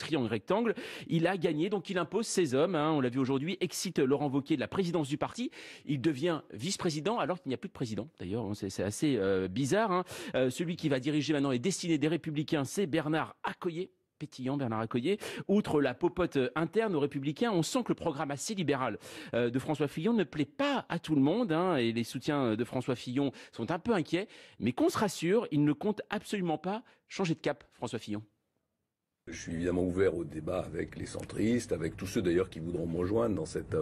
triangle rectangle. Il a gagné, donc il impose ses hommes. On l'a vu aujourd'hui, excite Laurent Wauquiez de la présidence du parti. Il devient vice-président alors qu'il n'y a plus de président. D'ailleurs, c'est assez bizarre. Celui qui va diriger maintenant les destinées des Républicains, c'est Bernard Accoyer. Pétillant, Bernard Accoyer. Outre la popote interne aux Républicains, on sent que le programme assez libéral de François Fillon ne plaît pas à tout le monde, et les soutiens de François Fillon sont un peu inquiets, mais qu'on se rassure, il ne compte absolument pas changer de cap, François Fillon. Je suis évidemment ouvert au débat avec les centristes, avec tous ceux d'ailleurs qui voudront me rejoindre dans cette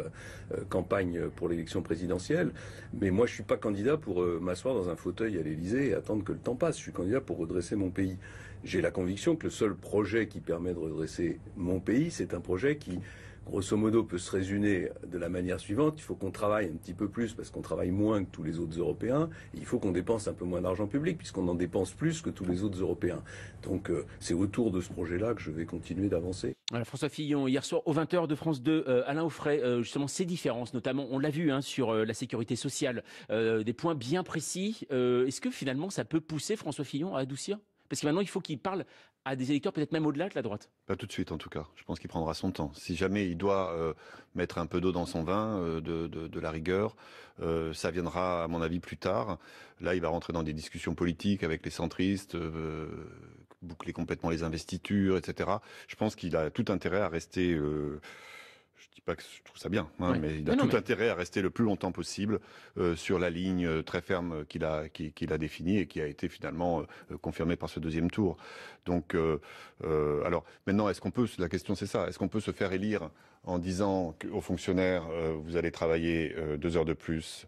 campagne pour l'élection présidentielle. Mais moi, je suis pas candidat pour m'asseoir dans un fauteuil à l'Élysée et attendre que le temps passe. Je suis candidat pour redresser mon pays. J'ai la conviction que le seul projet qui permet de redresser mon pays, c'est un projet qui, grosso modo, peut se résumer de la manière suivante. Il faut qu'on travaille un petit peu plus parce qu'on travaille moins que tous les autres Européens. Et il faut qu'on dépense un peu moins d'argent public puisqu'on en dépense plus que tous les autres Européens. Donc c'est autour de ce projet-là que je vais continuer d'avancer. Voilà, François Fillon, hier soir aux 20h de France 2, Alain Auffray, justement ces différences, notamment, on l'a vu sur la sécurité sociale, des points bien précis. Est-ce que finalement ça peut pousser François Fillon à adoucir ? Parce que maintenant, il faut qu'il parle à des électeurs peut-être même au-delà de la droite. Pas tout de suite, en tout cas. Je pense qu'il prendra son temps. Si jamais il doit mettre un peu d'eau dans son vin, de la rigueur, ça viendra, à mon avis, plus tard. Là, il va rentrer dans des discussions politiques avec les centristes, boucler complètement les investitures, etc. Je pense qu'il a tout intérêt à rester... je dis pas que je trouve ça bien, Ouais. mais il a tout intérêt à rester le plus longtemps possible sur la ligne très ferme qu'il a définie et qui a été finalement confirmée par ce deuxième tour. Donc, alors maintenant, la question c'est ça, est-ce qu'on peut se faire élire en disant aux fonctionnaires vous allez travailler 2 heures de plus,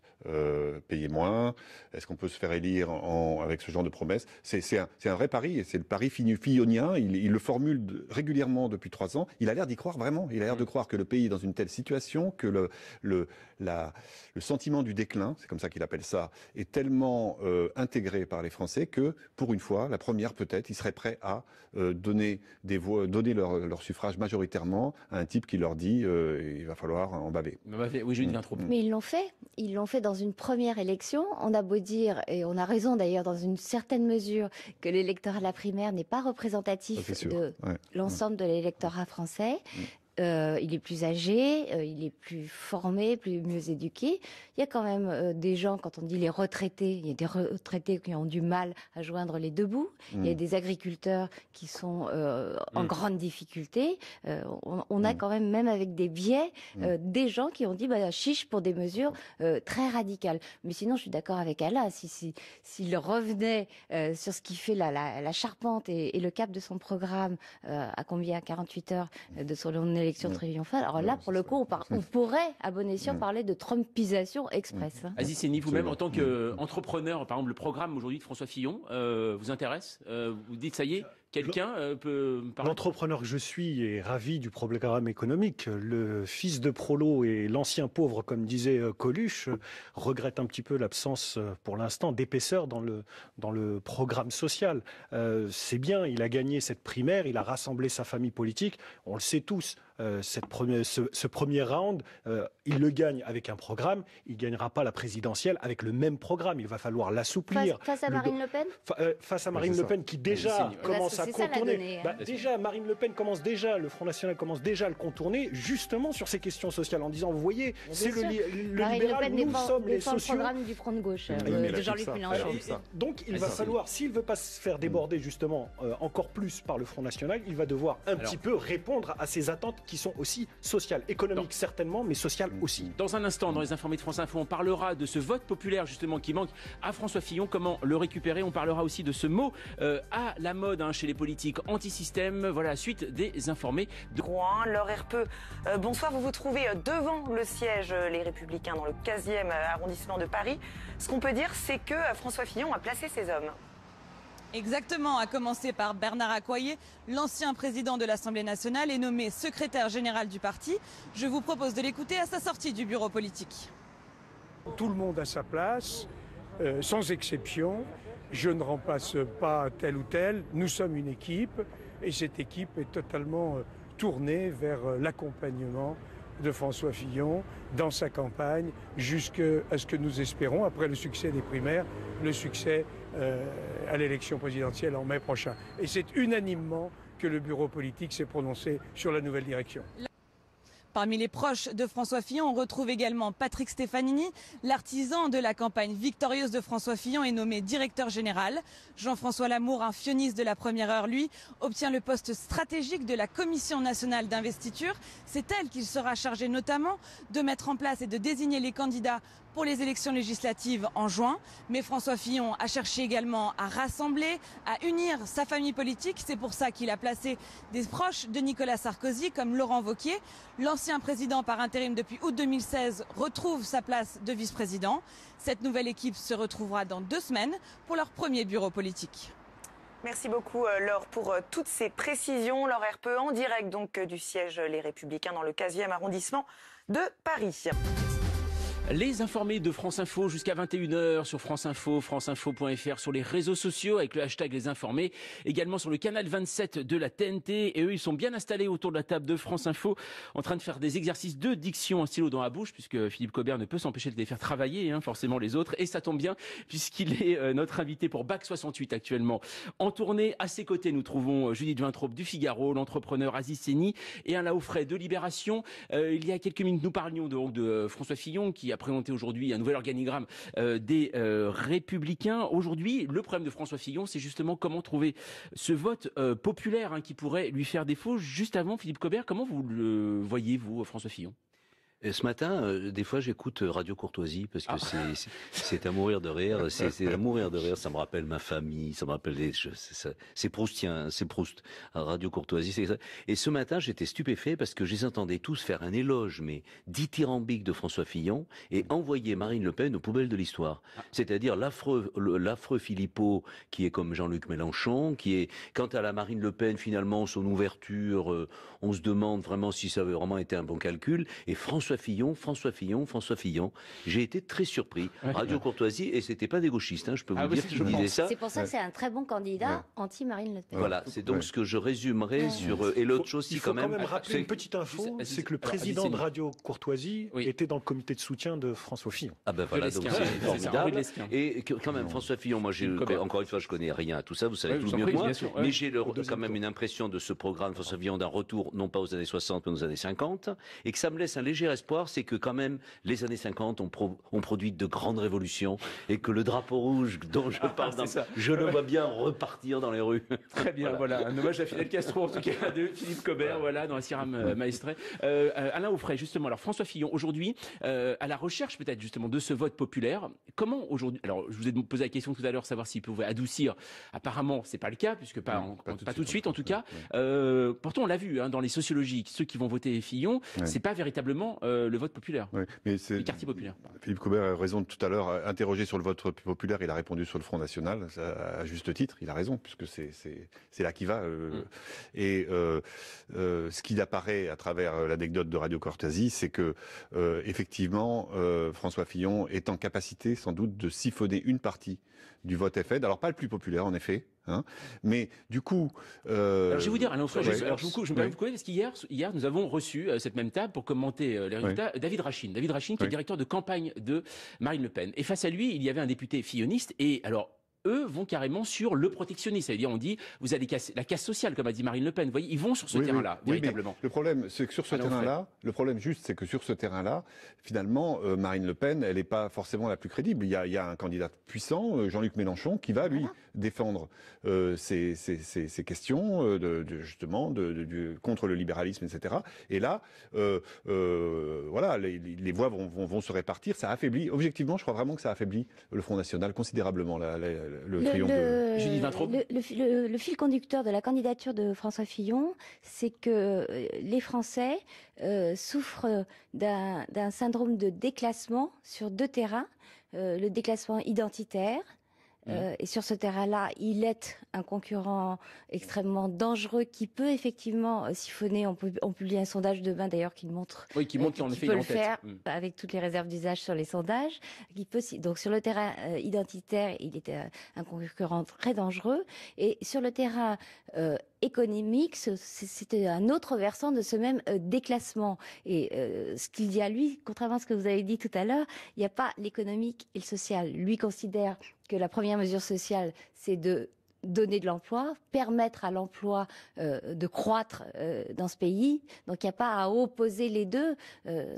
payer moins? Est-ce qu'on peut se faire élire avec ce genre de promesses? C'est un vrai pari, et c'est le pari fillonien. Il le formule régulièrement depuis 3 ans. Il a l'air d'y croire vraiment. Il a l'air de croire que le pays est dans une telle situation que le sentiment du déclin, c'est comme ça qu'il appelle ça, est tellement intégré par les Français que, pour une fois, la première peut-être, ils seraient prêts à donner leur suffrage majoritairement à un type qui leur dit il va falloir en baver. Oui, Julie Vintraud. Mais ils l'ont fait. Ils l'ont fait dans une première élection. On a beau dire, et on a raison d'ailleurs dans une certaine mesure, que l'électorat de la primaire n'est pas représentatif de l'ensemble de l'électorat français. Il est plus âgé, il est plus formé, mieux éduqué. Il y a quand même des gens, quand on dit les retraités, il y a des retraités qui ont du mal à joindre les deux bouts. Il y a des agriculteurs qui sont en grande difficulté. On a quand même avec des biais, des gens qui ont dit chiche pour des mesures très radicales. Mais sinon, je suis d'accord avec Alain. S'il revenait sur ce qui fait la charpente et le cap de son programme, à combien, 48 heures de son élection triomphale. Alors là, pour le coup, on pourrait, à bon escient, parler de trumpisation express. Aziz Seni, vous-même, en tant qu'entrepreneur, par exemple, le programme aujourd'hui de François Fillon vous intéresse? Vous dites, ça y est, quelqu'un peut parler? L'entrepreneur que je suis est ravi du programme économique. Le fils de Prolo et l'ancien pauvre, comme disait Coluche, regrette un petit peu l'absence, pour l'instant, d'épaisseur dans le programme social. C'est bien, il a gagné cette primaire, il a rassemblé sa famille politique, on le sait tous. Ce premier round, il le gagne avec un programme, il gagnera pas la présidentielle avec le même programme. Il va falloir l'assouplir. Face à Marine Le Pen face à Marine LePen qui déjà commence à contourner. Déjà, Marine Le Pen le Front National commence déjà à le contourner, justement sur ces questions sociales, en disant, vous voyez, c'est le libéral, nous sommes les sociaux. Le programme du Front de gauche, de Jean-Luc Mélenchon. Donc il va falloir, s'il veut pas se faire déborder justement encore plus par le Front National, il va devoir un petit peu répondre à ces attentes qui sont aussi sociales, économiques certainement, mais sociales aussi. Dans un instant, dans les informés de France Info, on parlera de ce vote populaire justement qui manque à François Fillon, comment le récupérer. On parlera aussi de ce mot à la mode chez les politiques, anti-système. Voilà la suite des informés de Rouen. Laure Herpeux, bonsoir, vous vous trouvez devant le siège Les Républicains dans le 15e arrondissement de Paris. Ce qu'on peut dire, c'est que François Fillon a placé ses hommes. Exactement, à commencer par Bernard Accoyer, l'ancien président de l'Assemblée nationale et nommé secrétaire général du parti. Je vous propose de l'écouter à sa sortie du bureau politique. Tout le monde a sa place, sans exception. Je ne remplace pas tel ou tel. Nous sommes une équipe et cette équipe est totalement tournée vers l'accompagnement de François Fillon dans sa campagne jusqu'à ce que nous espérons, après le succès des primaires, le succès à l'élection présidentielle en mai prochain. Et c'est unanimement que le bureau politique s'est prononcé sur la nouvelle direction. Parmi les proches de François Fillon, on retrouve également Patrick Stefanini. L'artisan de la campagne victorieuse de François Fillon est nommé directeur général. Jean-François Lamour, un filloniste de la première heure, lui, obtient le poste stratégique de la Commission nationale d'investiture. C'est elle qui sera chargée notamment de mettre en place et de désigner les candidats pour les élections législatives en juin. Mais François Fillon a cherché également à rassembler, à unir sa famille politique. C'est pour ça qu'il a placé des proches de Nicolas Sarkozy comme Laurent Wauquiez. L'ancien président par intérim depuis août 2016 retrouve sa place de vice-président. Cette nouvelle équipe se retrouvera dans 2 semaines pour leur premier bureau politique. Merci beaucoup Laure pour toutes ces précisions. Laure Herpeux en direct donc du siège Les Républicains dans le 15e arrondissement de Paris. Les informés de France Info jusqu'à 21h sur France Info, franceinfo.fr, sur les réseaux sociaux avec le hashtag Les Informés, également sur le canal 27 de la TNT. Et eux, ils sont bien installés autour de la table de France Info, en train de faire des exercices de diction, un stylo dans la bouche, puisque Philippe Cobert ne peut s'empêcher de les faire travailler, forcément les autres. Et ça tombe bien, puisqu'il est notre invité pour Bac 68 actuellement. En tournée, à ses côtés, nous trouvons Judith Vintraube du Figaro, l'entrepreneur Aziz Seni et Alain Auffray de Libération. Il y a quelques minutes, nous parlions donc de François Fillon, qui a présenté aujourd'hui un nouvel organigramme des Républicains. Aujourd'hui, le problème de François Fillon, c'est justement comment trouver ce vote populaire qui pourrait lui faire défaut. Juste avant, Philippe Cobert, comment vous le voyez, vous, François Fillon ? Ce matin, des fois, j'écoute Radio Courtoisie parce que c'est à mourir de rire. C'est à mourir de rire. Ça me rappelle ma famille. Ça me rappelle c'est proustien. C'est Proust. Radio Courtoisie, c'est ça. Et ce matin, j'étais stupéfait parce que je les entendais tous faire un éloge, mais dithyrambique de François Fillon et envoyer Marine Le Pen aux poubelles de l'histoire. C'est-à-dire l'affreux Philippot qui est comme Jean-Luc Mélenchon, qui est, quant à la Marine Le Pen, finalement, son ouverture, on se demande vraiment si ça avait vraiment été un bon calcul. Et François Fillon. J'ai été très surpris. Radio Courtoisie, et c'était pas des gauchistes, je peux vous dire qu'ils disaient ça. C'est pour ça que c'est un très bon candidat anti-Marine Le Pen. Voilà, c'est donc ce que je résumerai sur... Et l'autre chose, il faut quand même rappeler une petite info, c'est que le président de Radio Courtoisie était dans le comité de soutien de François Fillon. Ah ben voilà, donc c'est formidable. Et quand même, François Fillon, moi, encore une fois, je connais rien à tout ça, vous savez tout mieux que moi, mais j'ai quand même une impression de ce programme François Fillon d'un retour, non pas aux années 60, mais aux années 50, et que ça me laisse un léger espoir, c'est que quand même les années 50 ont produit de grandes révolutions et que le drapeau rouge dont je parle, je le vois bien repartir dans les rues. Très bien, voilà. Un hommage à Fidel Castro, en tout cas, de Philippe Cobert, dans la Sierra Maestre. Alain Auffray, justement, alors François Fillon, aujourd'hui, à la recherche peut-être justement de ce vote populaire, comment aujourd'hui, alors je vous ai posé la question tout à l'heure, savoir s'il pouvait adoucir, apparemment c'est pas le cas, puisque pas tout de suite en tout cas. Pourtant on l'a vu dans les sociologies, ceux qui vont voter Fillon, c'est pas véritablement le vote populaire, mais les quartiers populaires. Philippe Cobert a raison tout à l'heure, interrogé sur le vote populaire, il a répondu sur le Front National, à juste titre, il a raison, puisque c'est là qu'il va. Et ce qui apparaît à travers l'anecdote de Radio Courtoisie, c'est que effectivement, François Fillon est en capacité sans doute de siphonner une partie du vote FN, alors pas le plus populaire en effet, mais du coup... Alors je vais vous dire, Alain Auffray, je me permets de vous couper, parce qu'hier nous avons reçu cette même table pour commenter les résultats, David Rachin, qui est directeur de campagne de Marine Le Pen. Et face à lui, il y avait un député filloniste, et alors... eux vont carrément sur le protectionnisme. C'est-à-dire, on dit, vous allez casser la casse sociale, comme a dit Marine Le Pen. Vous voyez, ils vont sur ce terrain-là, véritablement. Le problème, c'est que sur ce terrain-là, c'est que sur ce terrain-là, finalement, Marine Le Pen, elle n'est pas forcément la plus crédible. Il y a un candidat puissant, Jean-Luc Mélenchon, qui va, lui, défendre ces questions, justement, contre le libéralisme, etc. Et là, voilà, les voix vont se répartir. Ça affaiblit, objectivement, je crois vraiment que ça affaiblit le Front National considérablement, le triomphe de Judith Vintraube. Le fil conducteur de la candidature de François Fillon, c'est que les Français souffrent d'un syndrome de déclassement sur 2 terrains. Le déclassement identitaire. Et sur ce terrain-là, il est un concurrent extrêmement dangereux qui peut effectivement siphonner. On publie un sondage demain d'ailleurs qui montre qu'il peut le faire avec toutes les réserves d'usage sur les sondages. Donc sur le terrain identitaire, il est un concurrent très dangereux. Et sur le terrain économique, c'était un autre versant de ce même déclassement. Et ce qu'il dit à lui, contrairement à ce que vous avez dit tout à l'heure, il n'y a pas l'économique et le social. Lui considère que la première mesure sociale, c'est de donner de l'emploi, permettre à l'emploi de croître dans ce pays. Donc il n'y a pas à opposer les deux.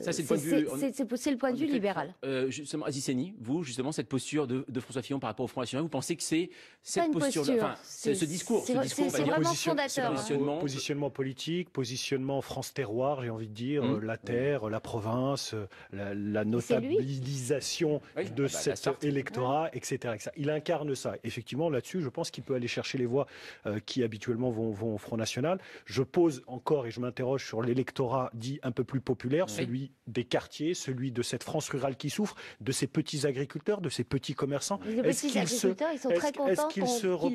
Ça, c'est le point de vue libéral. Justement, Aziz Seni, vous, justement, cette posture de François Fillon par rapport au Front National, vous pensez que c'est cette posture, ce discours, c'est vraiment fondateur. Positionnement politique, positionnement France terroir, j'ai envie de dire, la terre, la province, la notabilisation de cet électorat, etc. Il incarne ça. Effectivement, là-dessus, je pense qu'il peut aller chercher les voix qui habituellement vont au Front National. Je pose encore et je m'interroge sur l'électorat dit un peu plus populaire, celui des quartiers, celui de cette France rurale qui souffre, de ces petits agriculteurs, de ces petits commerçants. Les petits agriculteurs, ils sont très contents qu'ils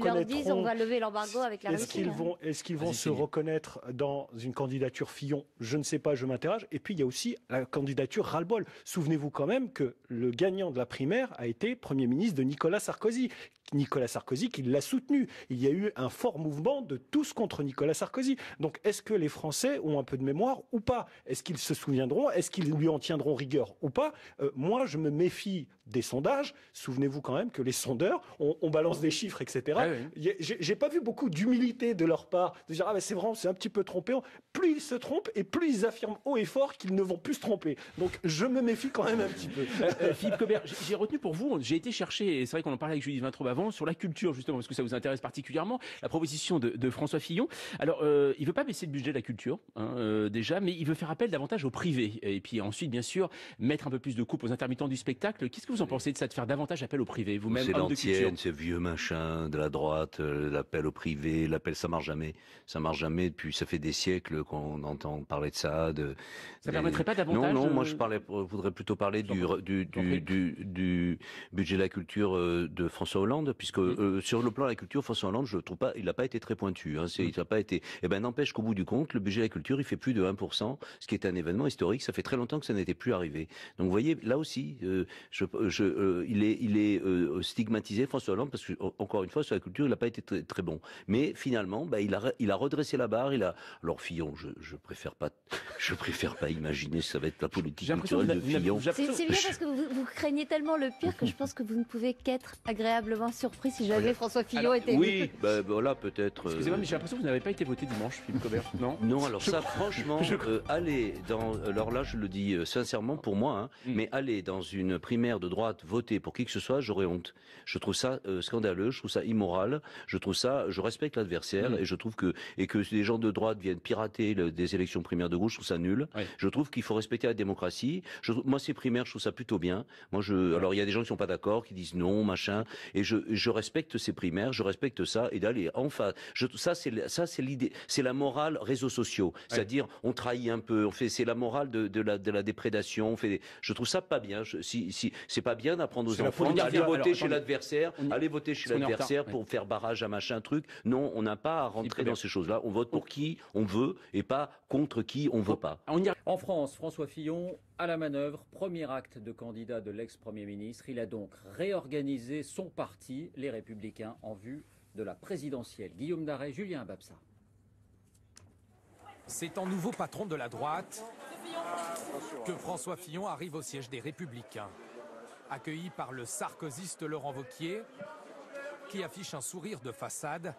leur disent on va lever l'embargo avec la Russie. Est-ce qu'ils vont se reconnaître dans une candidature Fillon? Je ne sais pas, je m'interroge. Et puis il y a aussi la candidature ras-le-bol. Souvenez-vous quand même que le gagnant de la primaire a été Premier ministre de Nicolas Sarkozy. Nicolas Sarkozy qui l'a soutenu. Il y a eu un fort mouvement de tous contre Nicolas Sarkozy. Donc est-ce que les Français ont un peu de mémoire ou pas? Est-ce qu'ils se souviendront? Est-ce qu'ils lui en tiendront rigueur ou pas? Moi, je me méfie des sondages. Souvenez-vous quand même que les sondeurs, on balance des chiffres, etc. J'ai pas vu beaucoup d'humilité de leur part, de dire c'est vrai, on s'est un petit peu trompé. Plus ils se trompent et plus ils affirment haut et fort qu'ils ne vont plus se tromper. Donc je me méfie quand même un petit peu. Philippe Cobert, j'ai retenu pour vous, j'ai été chercher, et c'est vrai qu'on en parlait avec Julie Vintraube avant, sur la culture justement, parce que ça vous intéresse particulièrement, la proposition de François Fillon. Alors, il veut pas baisser le budget de la culture, déjà, mais il veut faire appel davantage au privé. Et puis ensuite, bien sûr, mettre un peu plus de coupe aux intermittents du spectacle. Qu'est-ce que vous en pensez de ça, de faire davantage appel au privé, vous-même, homme de culture? C'est l'ancienne, c'est vieux machin de la droite, l'appel au privé, ça marche jamais. Ça marche jamais, depuis ça fait des siècles qu'on entend parler de ça. Ça permettrait pas davantage? Non, moi je voudrais plutôt parler du budget de la culture de François Hollande, puisque sur le plan de la culture, François Hollande, je trouve pas, il n'a pas été très pointu. Il n'a pas été. n'empêche qu'au bout du compte, le budget de la culture, il fait plus de 1%, ce qui est un événement historique. Ça fait très longtemps que ça n'était plus arrivé. Donc vous voyez, là aussi, il est stigmatisé, François Hollande, parce que encore une fois, sur la culture, il n'a pas été très, très bon. Mais finalement, il a redressé la barre. Alors Fillon, je préfère pas imaginer ça va être la politique culturelle de Fillon. C'est bien parce que vous craignez tellement le pire que je pense que vous ne pouvez qu'être agréablement surpris si jamais François Fillon était élu. Oui, voilà, peut-être. Excusez-moi, mais j'ai l'impression que vous n'avez pas été voté dimanche, Philippe Cobert, non? Non, alors franchement, aller dans... Alors là, je le dis sincèrement pour moi, mais aller dans une primaire de droite voter pour qui que ce soit, j'aurais honte. Je trouve ça scandaleux, je trouve ça immoral, je respecte l'adversaire et je trouve que les gens de droite viennent pirater des élections primaires de gauche, je trouve ça nul. Oui. Je trouve qu'il faut respecter la démocratie. Moi, ces primaires, je trouve ça plutôt bien. Alors il y a des gens qui sont pas d'accord, qui disent non, machin, et je respecte ces primaires, je respecte ça, et d'aller enfin, ça c'est l'idée, c'est la morale réseaux sociaux, c'est-à-dire on trahit un peu, c'est la morale de la déprédation. Je trouve ça pas bien. Si c'est pas bien d'apprendre aux enfants d'aller voter chez l'adversaire, pour faire barrage à machin truc. Non, on n'a pas à rentrer dans ces choses-là. On vote pour qui on veut et pas contre qui on veut pas. En France, François Fillon à la manœuvre, premier acte de candidat de l'ex-premier ministre. Il a donc réorganisé son parti, les Républicains, en vue de la présidentielle. Guillaume Darey, Julien Babsa. C'est en nouveau patron de la droite que François Fillon arrive au siège des Républicains. Accueilli par le sarkozyste Laurent Wauquiez, qui affiche un sourire de façade.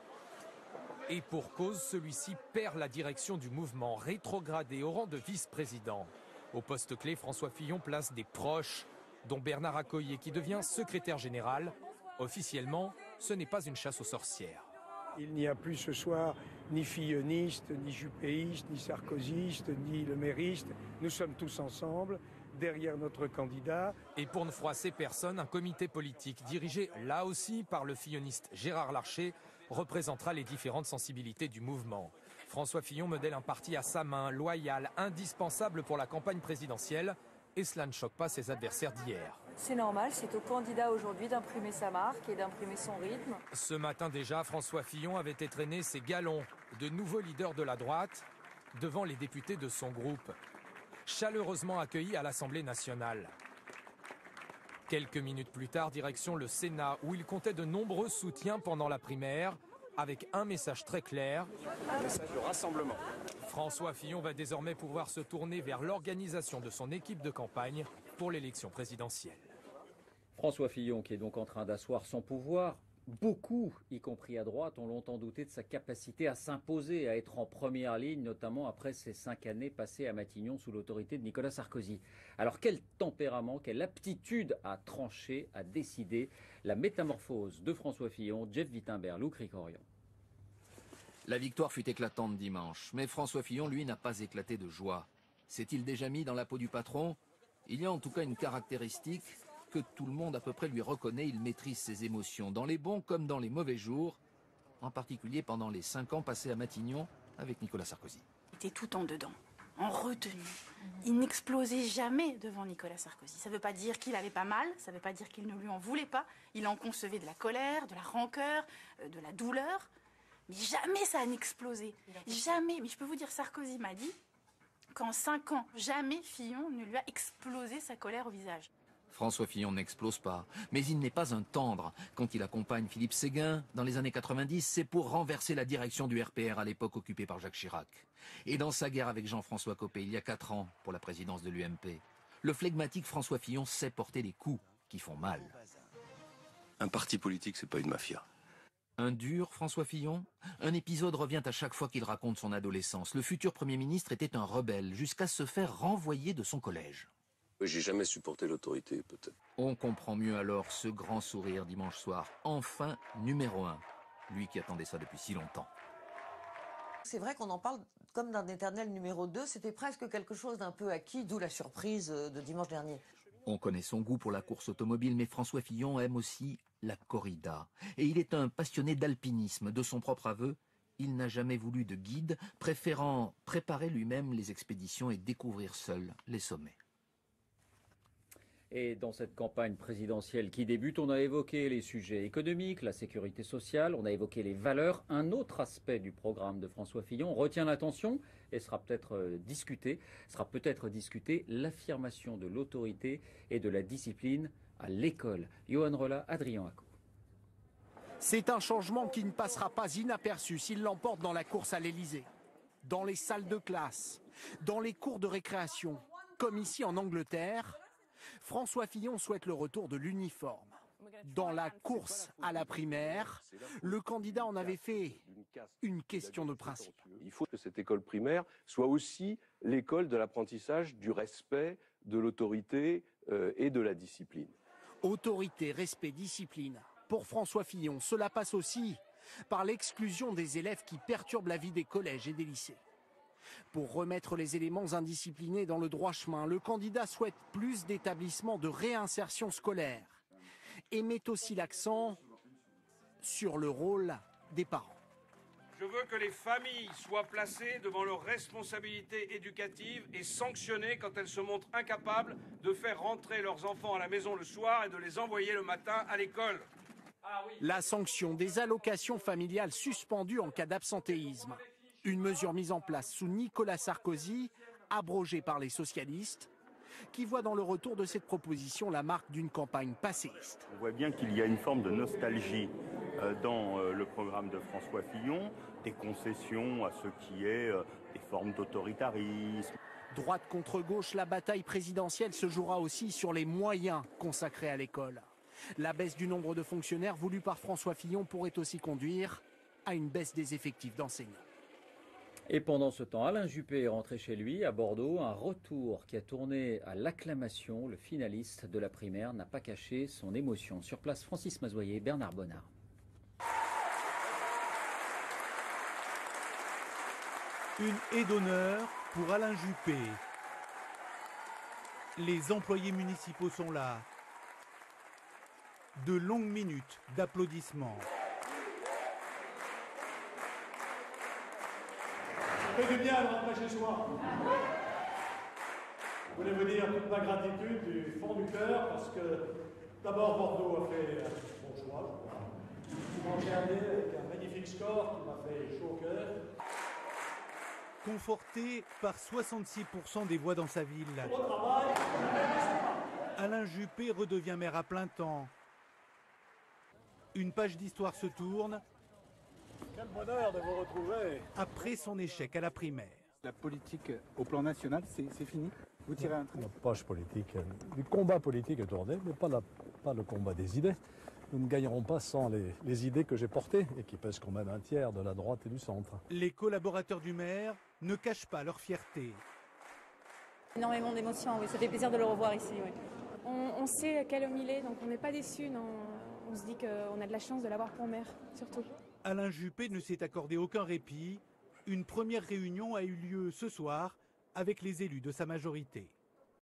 Et pour cause, celui-ci perd la direction du mouvement, rétrogradé au rang de vice-président. Au poste clé, François Fillon place des proches, dont Bernard Accoyer, qui devient secrétaire général. Officiellement, ce n'est pas une chasse aux sorcières. Il n'y a plus ce soir ni filloniste, ni juppéiste, ni sarkozyste, ni lemériste. Nous sommes tous ensemble, derrière notre candidat. Et pour ne froisser personne, un comité politique dirigé là aussi par le filloniste Gérard Larcher représentera les différentes sensibilités du mouvement. François Fillon modèle un parti à sa main, loyal, indispensable pour la campagne présidentielle. Et cela ne choque pas ses adversaires d'hier. C'est normal, c'est au candidat aujourd'hui d'imprimer sa marque et d'imprimer son rythme. Ce matin déjà, François Fillon avait étrenné ses galons de nouveaux leaders de la droite devant les députés de son groupe, chaleureusement accueillis à l'Assemblée nationale. Quelques minutes plus tard, direction le Sénat, où il comptait de nombreux soutiens pendant la primaire, avec un message très clair. Un message de rassemblement. François Fillon va désormais pouvoir se tourner vers l'organisation de son équipe de campagne pour l'élection présidentielle. François Fillon qui est donc en train d'asseoir son pouvoir, Beaucoup, y compris à droite, ont longtemps douté de sa capacité à s'imposer, à être en première ligne, notamment après ces 5 années passées à Matignon sous l'autorité de Nicolas Sarkozy. Alors quel tempérament, quelle aptitude à trancher, à décider? La métamorphose de François Fillon, Jeff Wittenberg, Lou Cricorion. La victoire fut éclatante dimanche, mais François Fillon, lui, n'a pas éclaté de joie. S'est-il déjà mis dans la peau du patron? Il y a en tout cas une caractéristique que tout le monde à peu près lui reconnaît, il maîtrise ses émotions, dans les bons comme dans les mauvais jours, en particulier pendant les 5 ans passés à Matignon avec Nicolas Sarkozy. Il était tout en dedans, en retenue. Il n'explosait jamais devant Nicolas Sarkozy. Ça ne veut pas dire qu'il n'avait pas mal, ça ne veut pas dire qu'il ne lui en voulait pas. Il en concevait de la colère, de la rancœur, de la douleur. Mais jamais ça n'explosait. Jamais. Mais je peux vous dire, Sarkozy m'a dit qu'en 5 ans, jamais Fillon ne lui a explosé sa colère au visage. François Fillon n'explose pas, mais il n'est pas un tendre. Quand il accompagne Philippe Séguin dans les années 90, c'est pour renverser la direction du RPR à l'époque occupée par Jacques Chirac. Et dans sa guerre avec Jean-François Copé il y a 4 ans pour la présidence de l'UMP, le flegmatique François Fillon sait porter les coups qui font mal. Un parti politique, c'est pas une mafia. Un dur François Fillon? Un épisode revient à chaque fois qu'il raconte son adolescence. Le futur Premier ministre était un rebelle jusqu'à se faire renvoyer de son collège. J'ai jamais supporté l'autorité, peut-être. On comprend mieux alors ce grand sourire dimanche soir. Enfin, numéro 1. Lui qui attendait ça depuis si longtemps. C'est vrai qu'on en parle comme d'un éternel numéro 2. C'était presque quelque chose d'un peu acquis, d'où la surprise de dimanche dernier. On connaît son goût pour la course automobile, mais François Fillon aime aussi la corrida. Et il est un passionné d'alpinisme. De son propre aveu, il n'a jamais voulu de guide, préférant préparer lui-même les expéditions et découvrir seul les sommets. Et dans cette campagne présidentielle qui débute, on a évoqué les sujets économiques, la sécurité sociale, on a évoqué les valeurs. Un autre aspect du programme de François Fillon retient l'attention et sera peut-être discuté, l'affirmation de l'autorité et de la discipline à l'école. Johan Rolla, Adrien Acco. C'est un changement qui ne passera pas inaperçu s'il l'emporte dans la course à l'Élysée. Dans les salles de classe, dans les cours de récréation, comme ici en Angleterre, François Fillon souhaite le retour de l'uniforme. Dans la course à la primaire, le candidat en avait fait une question de principe. Il faut que cette école primaire soit aussi l'école de l'apprentissage du respect, de l'autorité et de la discipline. Autorité, respect, discipline. Pour François Fillon, cela passe aussi par l'exclusion des élèves qui perturbent la vie des collèges et des lycées. Pour remettre les éléments indisciplinés dans le droit chemin, le candidat souhaite plus d'établissements de réinsertion scolaire et met aussi l'accent sur le rôle des parents. Je veux que les familles soient placées devant leurs responsabilités éducatives et sanctionnées quand elles se montrent incapables de faire rentrer leurs enfants à la maison le soir et de les envoyer le matin à l'école. La sanction des allocations familiales suspendues en cas d'absentéisme. Une mesure mise en place sous Nicolas Sarkozy, abrogée par les socialistes, qui voient dans le retour de cette proposition la marque d'une campagne passéiste. On voit bien qu'il y a une forme de nostalgie dans le programme de François Fillon, des concessions à ce qui est des formes d'autoritarisme. Droite contre gauche, la bataille présidentielle se jouera aussi sur les moyens consacrés à l'école. La baisse du nombre de fonctionnaires voulue par François Fillon pourrait aussi conduire à une baisse des effectifs d'enseignants. Et pendant ce temps, Alain Juppé est rentré chez lui à Bordeaux. Un retour qui a tourné à l'acclamation. Le finaliste de la primaire n'a pas caché son émotion. Sur place, Francis Mazoyer, Bernard Bonnard. Une haie d'honneur pour Alain Juppé. Les employés municipaux sont là. De longues minutes d'applaudissements. Ça fait du bien de rentrer chez soi. Je voulais vous dire toute ma gratitude du fond du cœur parce que d'abord Bordeaux a fait un bon choix, je crois. Dimanche dernier avec un magnifique score qui m'a fait chaud au cœur. Conforté par 66% des voix dans sa ville. Au travail, Alain Juppé redevient maire à plein temps. Une page d'histoire se tourne. Quel bonheur de vous retrouver. Après son échec à la primaire. La politique au plan national, c'est fini? Vous tirez un trait? La page politique, du combat politique est tourné, mais pas le combat des idées. nous ne gagnerons pas sans les idées que j'ai portées et qui pèsent quand même un tiers de la droite et du centre. Les collaborateurs du maire ne cachent pas leur fierté. Énormément d'émotions, oui, ça fait plaisir de le revoir ici. Oui. On sait quel homme il est, donc on n'est pas déçus. On se dit qu'on a de la chance de l'avoir pour maire, surtout. Alain Juppé ne s'est accordé aucun répit. Une première réunion a eu lieu ce soir avec les élus de sa majorité.